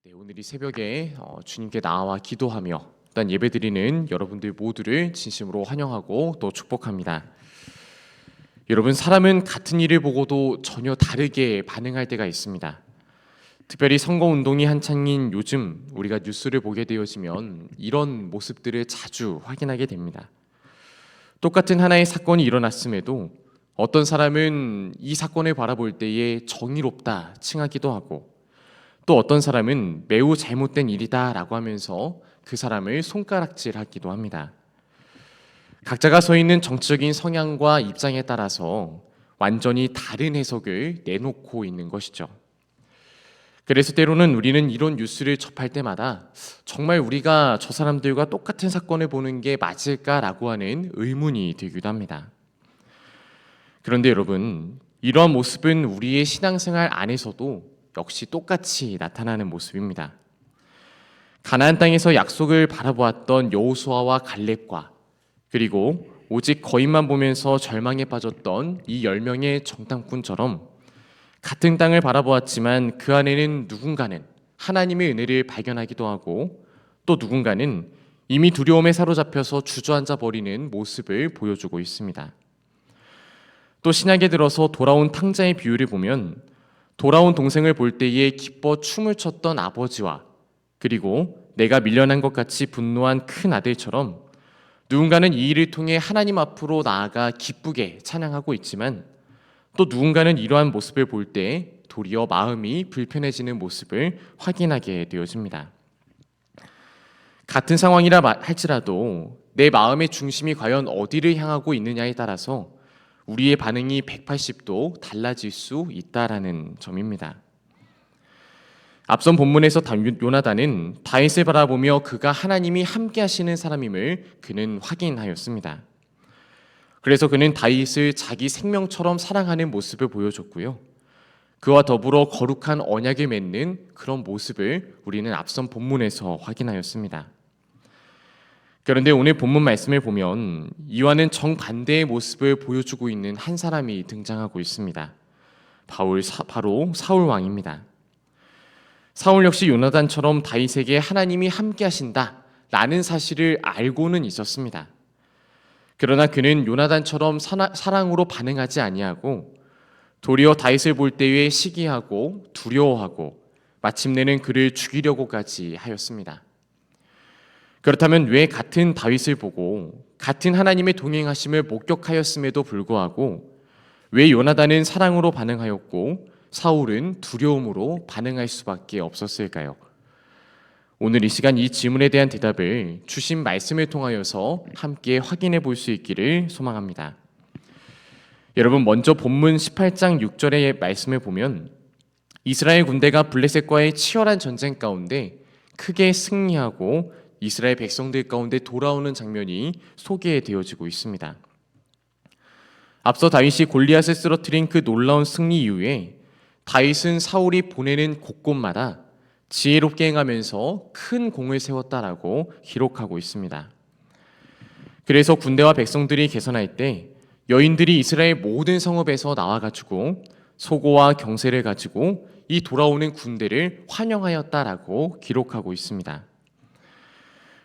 네, 오늘 이 새벽에 주님께 나와 기도하며 일단 예배드리는 여러분들 모두를 진심으로 환영하고 또 축복합니다. 여러분, 사람은 같은 일을 보고도 전혀 다르게 반응할 때가 있습니다. 특별히 선거운동이 한창인 요즘 우리가 뉴스를 보게 되어지면 이런 모습들을 자주 확인하게 됩니다. 똑같은 하나의 사건이 일어났음에도 어떤 사람은 이 사건을 바라볼 때에 정의롭다 칭하기도 하고, 또 어떤 사람은 매우 잘못된 일이다라고 하면서 그 사람을 손가락질하기도 합니다. 각자가 서 있는 정치적인 성향과 입장에 따라서 완전히 다른 해석을 내놓고 있는 것이죠. 그래서 때로는 우리는 이런 뉴스를 접할 때마다 정말 우리가 저 사람들과 똑같은 사건을 보는 게 맞을까라고 하는 의문이 들기도 합니다. 그런데 여러분, 이러한 모습은 우리의 신앙생활 안에서도 역시 똑같이 나타나는 모습입니다. 가나안 땅에서 약속을 바라보았던 여호수아와 갈렙과, 그리고 오직 거인만 보면서 절망에 빠졌던 이 10명의 정탐꾼처럼 같은 땅을 바라보았지만 그 안에는 누군가는 하나님의 은혜를 발견하기도 하고, 또 누군가는 이미 두려움에 사로잡혀서 주저앉아 버리는 모습을 보여주고 있습니다. 또 신약에 들어서 돌아온 탕자의 비유를 보면 돌아온 동생을 볼 때에 기뻐 춤을 췄던 아버지와, 그리고 내가 밀려난 것 같이 분노한 큰 아들처럼 누군가는 이 일을 통해 하나님 앞으로 나아가 기쁘게 찬양하고 있지만, 또 누군가는 이러한 모습을 볼 때 도리어 마음이 불편해지는 모습을 확인하게 되어집니다. 같은 상황이라 할지라도 내 마음의 중심이 과연 어디를 향하고 있느냐에 따라서 우리의 반응이 180도 달라질 수 있다라는 점입니다. 앞선 본문에서 요나단은 다윗을 바라보며 그가 하나님이 함께 하시는 사람임을 그는 확인하였습니다. 그래서 그는 다윗을 자기 생명처럼 사랑하는 모습을 보여줬고요. 그와 더불어 거룩한 언약을 맺는 그런 모습을 우리는 앞선 본문에서 확인하였습니다. 그런데 오늘 본문 말씀을 보면 이와는 정반대의 모습을 보여주고 있는 한 사람이 등장하고 있습니다. 바로 사울 왕입니다. 사울 역시 요나단처럼 다윗에게 하나님이 함께 하신다라는 사실을 알고는 있었습니다. 그러나 그는 요나단처럼 사랑으로 반응하지 아니하고 도리어 다윗을 볼 때에 시기하고 두려워하고 마침내는 그를 죽이려고까지 하였습니다. 그렇다면 왜 같은 다윗을 보고 같은 하나님의 동행하심을 목격하였음에도 불구하고 왜 요나단은 사랑으로 반응하였고 사울은 두려움으로 반응할 수밖에 없었을까요? 오늘 이 시간 이 질문에 대한 대답을 주신 말씀을 통하여서 함께 확인해 볼 수 있기를 소망합니다. 여러분, 먼저 본문 18장 6절의 말씀을 보면 이스라엘 군대가 블레셋과의 치열한 전쟁 가운데 크게 승리하고 이스라엘 백성들 가운데 돌아오는 장면이 소개되어지고 있습니다. 앞서 다윗이 골리앗을 쓰러뜨린 그 놀라운 승리 이후에 다윗은 사울이 보내는 곳곳마다 지혜롭게 행하면서 큰 공을 세웠다라고 기록하고 있습니다. 그래서 군대와 백성들이 개선할 때 여인들이 이스라엘 모든 성읍에서 나와가지고 소고와 경세를 가지고 이 돌아오는 군대를 환영하였다라고 기록하고 있습니다.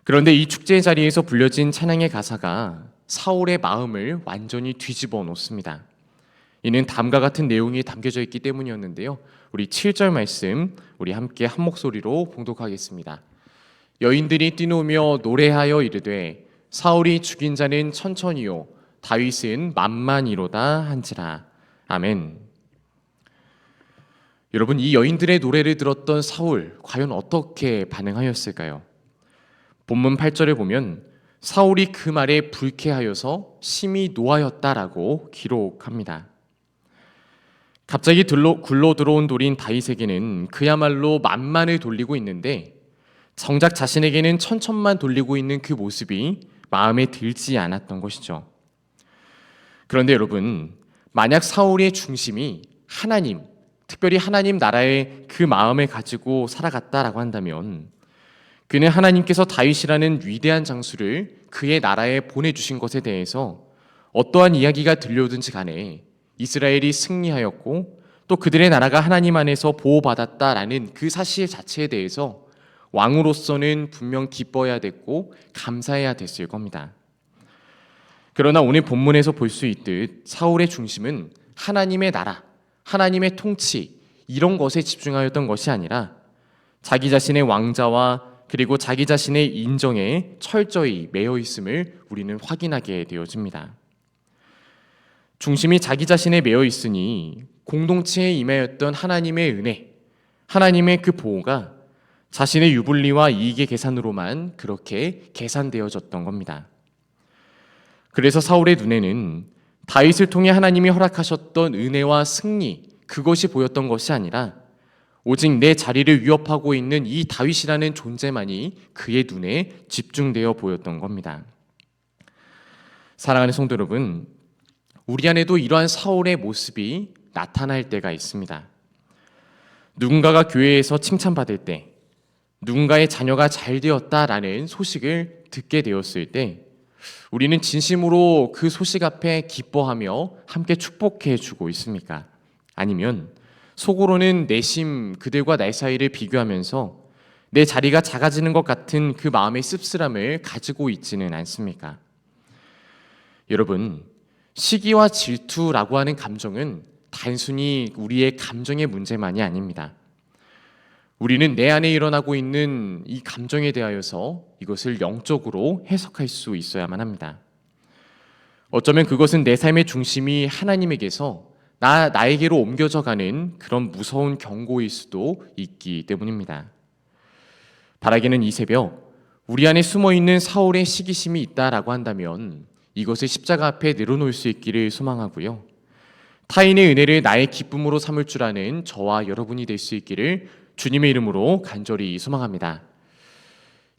그런데 이 축제 자리에서 불려진 찬양의 가사가 사울의 마음을 완전히 뒤집어 놓습니다. 이는 다음과 같은 내용이 담겨져 있기 때문이었는데요. 우리 7절 말씀 우리 함께 한 목소리로 봉독하겠습니다. 여인들이 뛰노며 노래하여 이르되 사울이 죽인 자는 천천히요 다윗은 만만이로다 한지라. 아멘. 여러분, 이 여인들의 노래를 들었던 사울 과연 어떻게 반응하였을까요? 본문 8절에 보면 사울이 그 말에 불쾌하여서 심히 노하였다라고 기록합니다. 갑자기 굴러 들어온 돌인 다윗에게는 그야말로 만만을 돌리고 있는데 정작 자신에게는 천천만 돌리고 있는 그 모습이 마음에 들지 않았던 것이죠. 그런데 여러분, 만약 사울의 중심이 하나님, 특별히 하나님 나라의 그 마음을 가지고 살아갔다라고 한다면 그는 하나님께서 다윗이라는 위대한 장수를 그의 나라에 보내주신 것에 대해서 어떠한 이야기가 들려오든지 간에 이스라엘이 승리하였고 또 그들의 나라가 하나님 안에서 보호받았다라는 그 사실 자체에 대해서 왕으로서는 분명 기뻐해야 됐고 감사해야 됐을 겁니다. 그러나 오늘 본문에서 볼 수 있듯 사울의 중심은 하나님의 나라, 하나님의 통치 이런 것에 집중하였던 것이 아니라 자기 자신의 왕자와 그리고 자기 자신의 인정에 철저히 매여 있음을 우리는 확인하게 되어집니다. 중심이 자기 자신에 매여 있으니 공동체에 임하였던 하나님의 은혜, 하나님의 그 보호가 자신의 유불리와 이익의 계산으로만 그렇게 계산되어졌던 겁니다. 그래서 사울의 눈에는 다윗을 통해 하나님이 허락하셨던 은혜와 승리, 그것이 보였던 것이 아니라 오직 내 자리를 위협하고 있는 이 다윗이라는 존재만이 그의 눈에 집중되어 보였던 겁니다. 사랑하는 성도 여러분, 우리 안에도 이러한 사울의 모습이 나타날 때가 있습니다. 누군가가 교회에서 칭찬받을 때, 누군가의 자녀가 잘 되었다라는 소식을 듣게 되었을 때 우리는 진심으로 그 소식 앞에 기뻐하며 함께 축복해 주고 있습니까? 아니면 속으로는 내심 그들과 내 사이를 비교하면서 내 자리가 작아지는 것 같은 그 마음의 씁쓸함을 가지고 있지는 않습니까? 여러분, 시기와 질투라고 하는 감정은 단순히 우리의 감정의 문제만이 아닙니다. 우리는 내 안에 일어나고 있는 이 감정에 대하여서 이것을 영적으로 해석할 수 있어야만 합니다. 어쩌면 그것은 내 삶의 중심이 하나님에게서 나에게로 옮겨져 가는 그런 무서운 경고일 수도 있기 때문입니다. 바라기는 이 새벽 우리 안에 숨어있는 사울의 시기심이 있다라고 한다면 이것을 십자가 앞에 내려놓을 수 있기를 소망하고요. 타인의 은혜를 나의 기쁨으로 삼을 줄 아는 저와 여러분이 될 수 있기를 주님의 이름으로 간절히 소망합니다.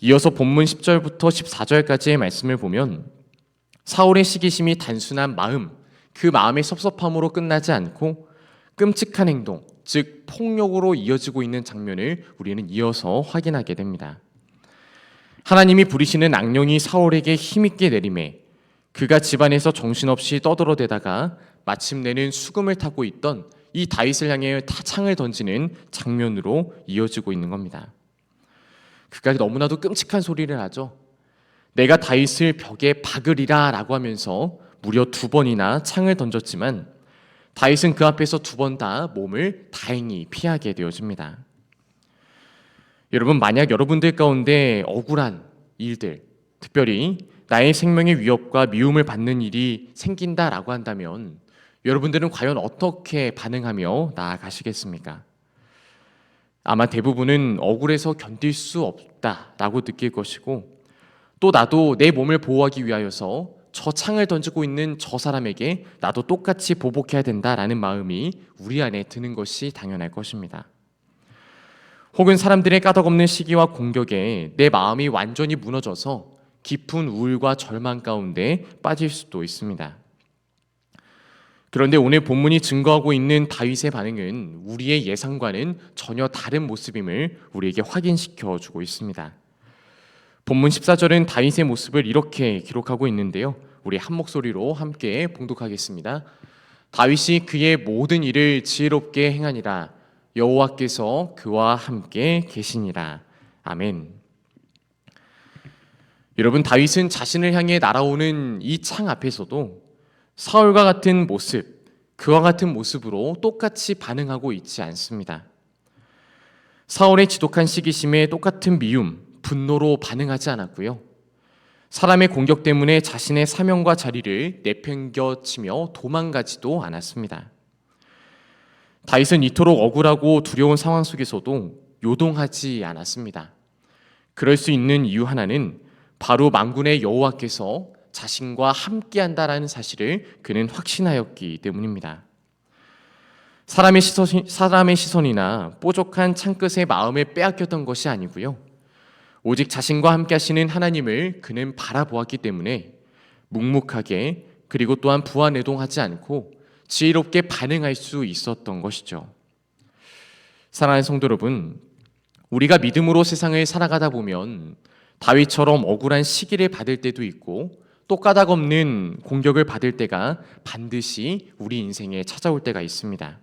이어서 본문 10절부터 14절까지의 말씀을 보면 사울의 시기심이 단순한 마음, 그 마음의 섭섭함으로 끝나지 않고 끔찍한 행동, 즉 폭력으로 이어지고 있는 장면을 우리는 이어서 확인하게 됩니다. 하나님이 부리시는 악령이 사울에게 힘있게 내림에 그가 집안에서 정신없이 떠들어대다가 마침내는 수금을 타고 있던 이 다윗을 향해 창을 던지는 장면으로 이어지고 있는 겁니다. 그가 너무나도 끔찍한 소리를 하죠. 내가 다윗을 벽에 박으리라 라고 하면서 무려 2번이나 창을 던졌지만 다윗은 그 앞에서 2번 다 몸을 다행히 피하게 되어집니다. 여러분, 만약 여러분들 가운데 억울한 일들, 특별히 나의 생명의 위협과 미움을 받는 일이 생긴다라고 한다면 여러분들은 과연 어떻게 반응하며 나아가시겠습니까? 아마 대부분은 억울해서 견딜 수 없다라고 느낄 것이고 또 나도 내 몸을 보호하기 위하여서 저 창을 던지고 있는 저 사람에게 나도 똑같이 보복해야 된다라는 마음이 우리 안에 드는 것이 당연할 것입니다. 혹은 사람들의 까닭없는 시기와 공격에 내 마음이 완전히 무너져서 깊은 우울과 절망 가운데 빠질 수도 있습니다. 그런데 오늘 본문이 증거하고 있는 다윗의 반응은 우리의 예상과는 전혀 다른 모습임을 우리에게 확인시켜 주고 있습니다. 본문 14절은 다윗의 모습을 이렇게 기록하고 있는데요. 우리 한 목소리로 함께 봉독하겠습니다. 다윗이 그의 모든 일을 지혜롭게 행하니라. 여호와께서 그와 함께 계시니라. 아멘. 여러분, 다윗은 자신을 향해 날아오는 이 창 앞에서도 사울과 같은 모습, 그와 같은 모습으로 똑같이 반응하고 있지 않습니다. 사울의 지독한 시기심에 똑같은 미움, 분노로 반응하지 않았고요. 사람의 공격 때문에 자신의 사명과 자리를 내팽겨치며 도망가지도 않았습니다. 다윗은 이토록 억울하고 두려운 상황 속에서도 요동하지 않았습니다. 그럴 수 있는 이유 하나는 바로 만군의 여호와께서 자신과 함께한다라는 사실을 그는 확신하였기 때문입니다. 사람의 시선이나 뾰족한 창끝의 마음을 빼앗겼던 것이 아니고요. 오직 자신과 함께하시는 하나님을 그는 바라보았기 때문에 묵묵하게 그리고 또한 부안해동하지 않고 지혜롭게 반응할 수 있었던 것이죠. 사랑하는 성도 여러분, 우리가 믿음으로 세상을 살아가다 보면 다윗처럼 억울한 시기를 받을 때도 있고 또 까닭없는 공격을 받을 때가 반드시 우리 인생에 찾아올 때가 있습니다.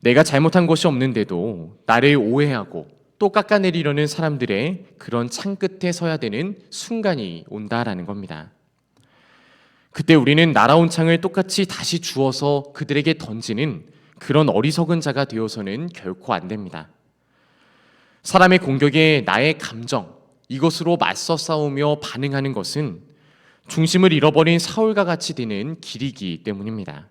내가 잘못한 것이 없는데도 나를 오해하고 또 깎아내리려는 사람들의 그런 창 끝에 서야 되는 순간이 온다라는 겁니다. 그때 우리는 날아온 창을 똑같이 다시 주워서 그들에게 던지는 그런 어리석은 자가 되어서는 결코 안 됩니다. 사람의 공격에 나의 감정, 이것으로 맞서 싸우며 반응하는 것은 중심을 잃어버린 사울과 같이 되는 길이기 때문입니다.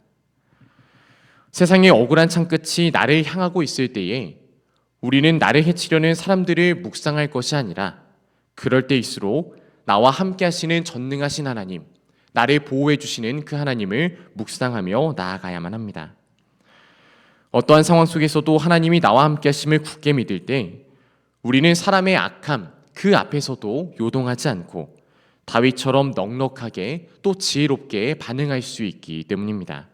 세상의 억울한 창끝이 나를 향하고 있을 때에 우리는 나를 해치려는 사람들을 묵상할 것이 아니라 그럴 때일수록 나와 함께 하시는 전능하신 하나님, 나를 보호해 주시는 그 하나님을 묵상하며 나아가야만 합니다. 어떠한 상황 속에서도 하나님이 나와 함께 하심을 굳게 믿을 때 우리는 사람의 악함 그 앞에서도 요동하지 않고 다윗처럼 넉넉하게 또 지혜롭게 반응할 수 있기 때문입니다.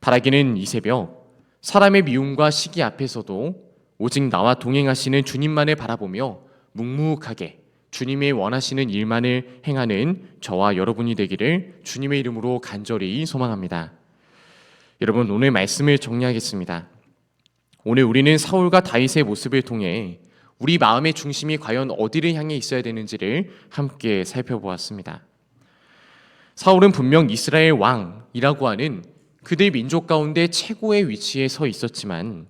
바라기는 이 새벽 사람의 미움과 시기 앞에서도 오직 나와 동행하시는 주님만을 바라보며 묵묵하게 주님이 원하시는 일만을 행하는 저와 여러분이 되기를 주님의 이름으로 간절히 소망합니다. 여러분, 오늘 말씀을 정리하겠습니다. 오늘 우리는 사울과 다윗의 모습을 통해 우리 마음의 중심이 과연 어디를 향해 있어야 되는지를 함께 살펴보았습니다. 사울은 분명 이스라엘 왕이라고 하는 그들 민족 가운데 최고의 위치에 서 있었지만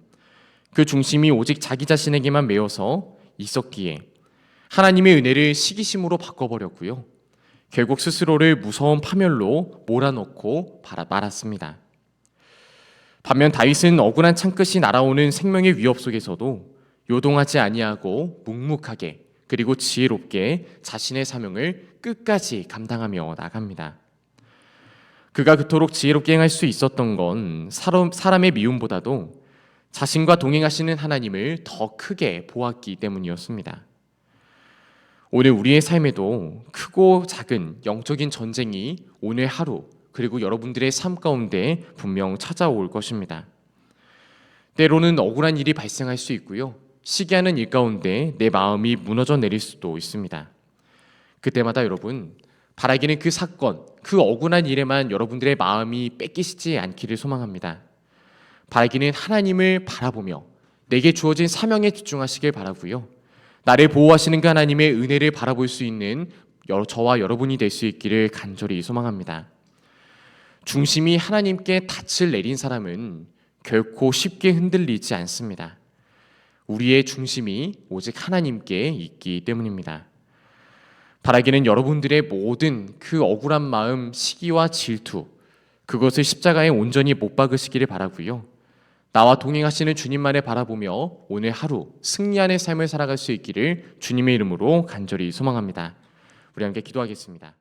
그 중심이 오직 자기 자신에게만 매여서 있었기에 하나님의 은혜를 시기심으로 바꿔버렸고요. 결국 스스로를 무서운 파멸로 몰아넣고 말았습니다. 반면 다윗은 억울한 창끝이 날아오는 생명의 위협 속에서도 요동하지 아니하고 묵묵하게 그리고 지혜롭게 자신의 사명을 끝까지 감당하며 나갑니다. 그가 그토록 지혜롭게 행할 수 있었던 건 사람의 미움보다도 자신과 동행하시는 하나님을 더 크게 보았기 때문이었습니다. 오늘 우리의 삶에도 크고 작은 영적인 전쟁이 오늘 하루 그리고 여러분들의 삶 가운데 분명 찾아올 것입니다. 때로는 억울한 일이 발생할 수 있고요. 시기하는 일 가운데 내 마음이 무너져 내릴 수도 있습니다. 그때마다 여러분, 바라기는 그 사건, 그 억울한 일에만 여러분들의 마음이 뺏기시지 않기를 소망합니다. 바라기는 하나님을 바라보며 내게 주어진 사명에 집중하시길 바라고요. 나를 보호하시는 그 하나님의 은혜를 바라볼 수 있는 저와 여러분이 될 수 있기를 간절히 소망합니다. 중심이 하나님께 닻을 내린 사람은 결코 쉽게 흔들리지 않습니다. 우리의 중심이 오직 하나님께 있기 때문입니다. 바라기는 여러분들의 모든 그 억울한 마음, 시기와 질투, 그것을 십자가에 온전히 못 박으시기를 바라고요. 나와 동행하시는 주님만을 바라보며 오늘 하루 승리하는 삶을 살아갈 수 있기를 주님의 이름으로 간절히 소망합니다. 우리 함께 기도하겠습니다.